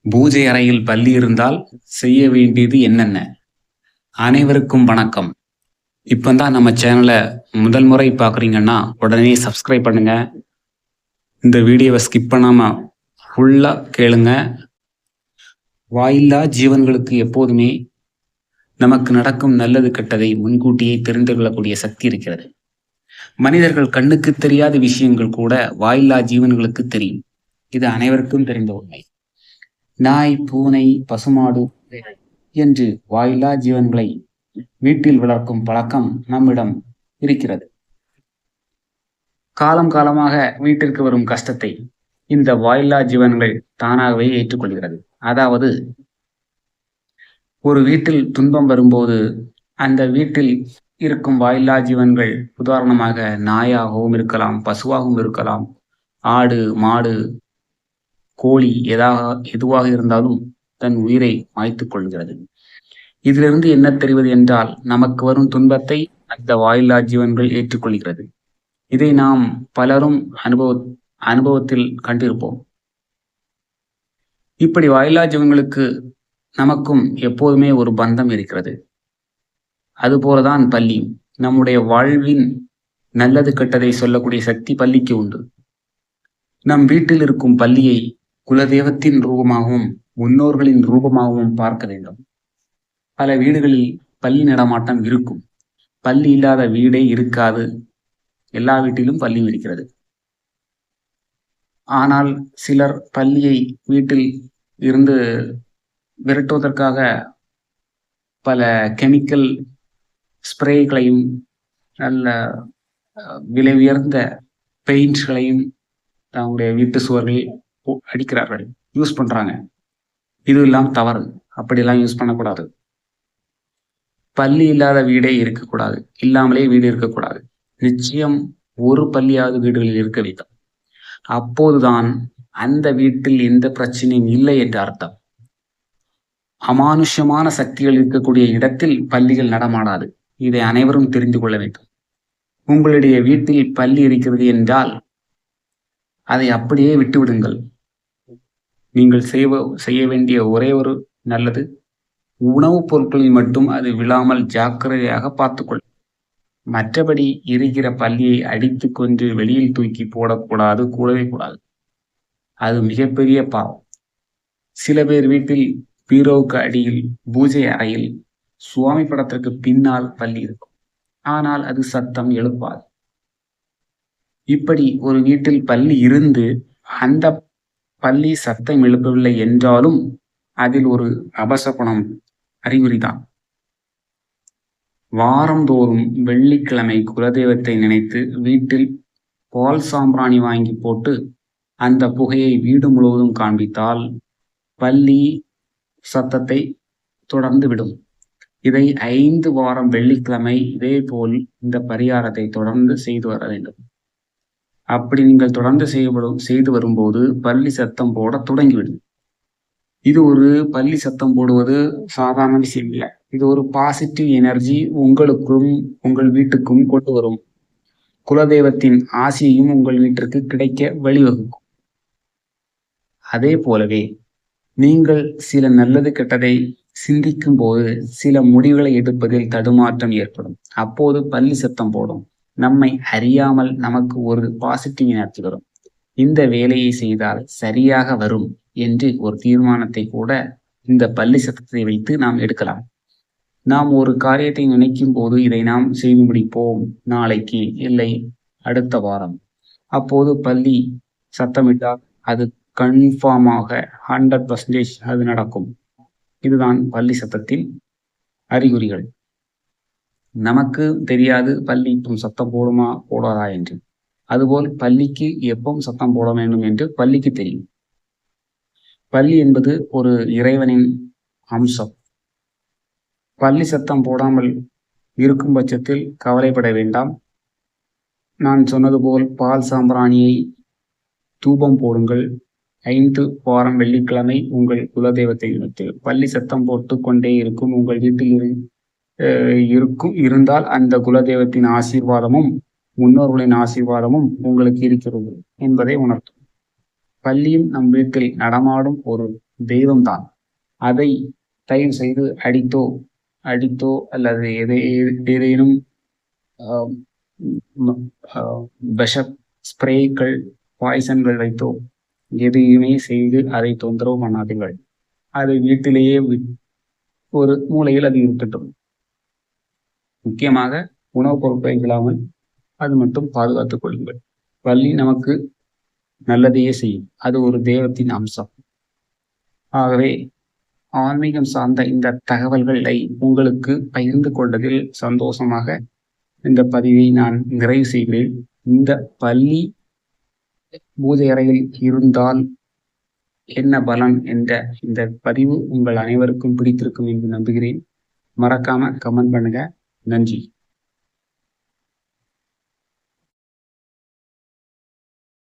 பூஜை அறையில் பல்லி இருந்தால் செய்ய வேண்டியது என்னென்ன? அனைவருக்கும் வணக்கம். இப்பதான் நம்ம சேனலை முதல் முறை பார்க்குறீங்கன்னா உடனே சப்ஸ்கிரைப் பண்ணுங்க. இந்த வீடியோவை ஸ்கிப் பண்ணாம ஃபுல்லா கேளுங்க. வாயில்லா ஜீவன்களுக்கு எப்போதுமே நமக்கு நடக்கும் நல்லது கெட்டதை முன்கூட்டியே தெரிந்து கொள்ளக்கூடிய சக்தி இருக்கிறது. மனிதர்கள் கண்ணுக்கு தெரியாத விஷயங்கள் கூட வாயில்லா ஜீவன்களுக்கு தெரியும். இது அனைவருக்கும் தெரிந்த உண்மை. நாய், பூனை, பசுமாடு என்று வாயில்லா ஜீவன்களை வீட்டில் வளர்க்கும் பழக்கம் நம்மிடம் இருக்கிறது. காலம் காலமாக வீட்டிற்கு வரும் கஷ்டத்தை இந்த வாயில்லா ஜீவன்கள் தானாகவே ஏற்றுக்கொள்கிறது. அதாவது ஒரு வீட்டில் துன்பம் வரும்போது அந்த வீட்டில் இருக்கும் வாயில்லா ஜீவன்கள், உதாரணமாக நாயாகவும் இருக்கலாம், பசுவாகவும் இருக்கலாம், ஆடு, மாடு, கோழி, எதுவாக இருந்தாலும் தன் உயிரை மாய்த்துக் கொள்கிறது. இதிலிருந்து என்ன தெரிவது என்றால், நமக்கு வரும் துன்பத்தை அந்த வாயில்லா ஜீவன்கள் ஏற்றுக்கொள்கிறது. இதை நாம் பலரும் அனுபவத்தில் கண்டிருப்போம். இப்படி வாயில்லா ஜீவன்களுக்கு நமக்கும் எப்போதுமே ஒரு பந்தம் இருக்கிறது. அதுபோலதான் பல்லி. நம்முடைய வாழ்வின் நல்லது கெட்டதை சொல்லக்கூடிய சக்தி பல்லிக்கு உண்டு. நம் வீட்டில் இருக்கும் பல்லியை குலதெய்வத்தின் ரூபமாகவும் முன்னோர்களின் ரூபமாகவும் பார்க்க வேண்டும். பல வீடுகளில் பல்லி நடமாட்டம் இருக்கும். பல்லி இல்லாத வீடே இருக்காது. எல்லா வீட்டிலும் பல்லி இருக்கிறது. ஆனால் சிலர் பல்லியை வீட்டில் இருந்து விரட்டுவதற்காக பல கெமிக்கல் ஸ்ப்ரேகளையும் நல்ல விலை உயர்ந்த பெயிண்ட்ஸ்களையும் தங்களுடைய வீட்டு சுவர்களில் அடிக்கிறார்கள், யூஸ் பண்றாங்க. இது எல்லாம் தவறு. அப்படியெல்லாம் யூஸ் பண்ணக்கூடாது. பல்லி இல்லாத வீடே இருக்கக்கூடாது. இல்லாமலே வீடு இருக்கக்கூடாது. நிச்சயம் ஒரு பல்லியாவது வீடுகளில் இருக்க வேண்டும். அப்போதுதான் அந்த வீட்டில் எந்த பிரச்சனையும் இல்லை என்று அர்த்தம். அமானுஷ்யமான சக்திகள் இருக்கக்கூடிய இடத்தில் பல்லிகள் நடமாடாது. இதை அனைவரும் தெரிந்து கொள்ள வேண்டும். உங்களுடைய வீட்டில் பல்லி இருக்கிறது என்றால் அதை அப்படியே விட்டுவிடுங்கள். நீங்கள் செய்ய வேண்டிய ஒரே ஒரு நல்லது, உணவுப் பொருட்களில் மட்டும் அது விழாமல் ஜாக்கிரதையாக பார்த்துக்கொள். மற்றபடி இருக்கிற பல்லியை அடித்து கொண்டு வெளியில் தூக்கி போடக்கூடாது, கூடவே கூடாது. அது மிகப்பெரிய பாவம். சில பேர் வீட்டில் பீரோவுக்கு அடியில், பூஜை அறையில், சுவாமி படத்திற்கு பின்னால் பல்லி இருக்கும். ஆனால் அது சத்தம் எழுப்பாது. இப்படி ஒரு வீட்டில் பல்லி இருந்து அந்த பல்லி சத்தம் எழுப்பவில்லை என்றாலும் அதில் ஒரு அபசகுணம் அறிகுறிதான். வாரந்தோறும் வெள்ளிக்கிழமை குலதெய்வத்தை நினைத்து வீட்டில் பால் சாம்பிராணி வாங்கி போட்டு அந்த புகையை வீடு முழுவதும் காண்பித்தால் பல்லி சத்தத்தை தொடர்ந்து விடும். இதை 5 வாரம் வெள்ளிக்கிழமை இதே போல் இந்த பரிகாரத்தை தொடர்ந்து செய்து வர வேண்டும். அப்படி நீங்கள் தொடர்ந்து செய்து வரும்போது பல்லி சத்தம் போட தொடங்கிவிடும். இது ஒரு பல்லி சத்தம் போடுவது சாதாரண விஷயம் இல்லை. இது ஒரு பாசிட்டிவ் எனர்ஜி உங்களுக்கும் உங்கள் வீட்டுக்கும் கொண்டு வரும். குலதெய்வத்தின் ஆசியையும் உங்கள் வீட்டிற்கு கிடைக்க வழிவகுக்கும். அதே போலவே நீங்கள் சில நல்லது கெட்டதை சிந்திக்கும் போது சில முடிவுகளை எடுப்பதில் தடுமாற்றம் ஏற்படும். அப்போது பல்லி சத்தம் போடும். நம்மை அறியாமல் நமக்கு ஒரு பாசிட்டிவ் எனர்ஜி வரும். இந்த வேலையை செய்தால் சரியாக வரும் என்று ஒரு தீர்மானத்தை கூட இந்த பல்லி சத்தத்தை வைத்து நாம் எடுக்கலாம். நாம் ஒரு காரியத்தை நினைக்கும் போது இதை நாம் செய்து முடிப்போம், நாளைக்கு, இல்லை அடுத்த வாரம். அப்போது பல்லி சத்தமிட்டால் அது கன்ஃபார்மாக 100% அது நடக்கும். இதுதான் பல்லி சத்தத்தின் அறிகுறிகள். நமக்கு தெரியாது பல்லி இப்போ சத்தம் போடுமா போடாதா என்று. அதுபோல் பல்லிக்கு எப்பவும் சத்தம் போட வேண்டும் என்று பல்லிக்கு தெரியும். பல்லி என்பது ஒரு இறைவனின் அம்சம். பல்லி சத்தம் போடாமல் இருக்கும் பட்சத்தில் கவலைப்பட வேண்டாம். நான் சொன்னது போல் பால் சாம்பிராணியை தூபம் போடுங்கள். 5 வாரம் வெள்ளிக்கிழமை உங்கள் குலதெய்வத்தை நினைத்து பல்லி சத்தம் போட்டு கொண்டே இருக்கும். உங்கள் வீட்டில் இருந்தால் அந்த குலதெய்வத்தின் ஆசீர்வாதமும் முன்னோர்களின் ஆசீர்வாதமும் உங்களுக்கு இருக்கிறது என்பதை உணர்த்தும். பல்லியும் நம் வீட்டில் நடமாடும் ஒரு தெய்வம்தான். அதை தயவு செய்து அடித்தோ அல்லது ஏதேனும் விஷ ஸ்ப்ரேக்கள், பாய்சன்கள் வைத்தோ எதையுமே செய்து அதை தொந்தரவு பண்ணாதீர்கள். அதை வீட்டிலேயே ஒரு மூலையில் அது இருக்கட்டும். முக்கியமாக உணவுப் பொருட்களை இல்லாமல் அது மட்டும் பாதுகாத்துக் கொள்ளுங்கள். பள்ளி நமக்கு நல்லதையே செய்யும். அது ஒரு தெய்வத்தின் அம்சம். ஆகவே ஆன்மீகம் சார்ந்த இந்த தகவல்களை உங்களுக்கு பகிர்ந்து கொண்டதில் சந்தோஷமாக இந்த பதிவை நான் நிறைவு செய்கிறேன். இந்த பள்ளி பூஜை அறையில் இருந்தால் என்ன பலன் என்ற இந்த பதிவு உங்கள் அனைவருக்கும் பிடித்திருக்கும் என்று நம்புகிறேன். மறக்காம கமெண்ட் பண்ணுங்க. நன்றி.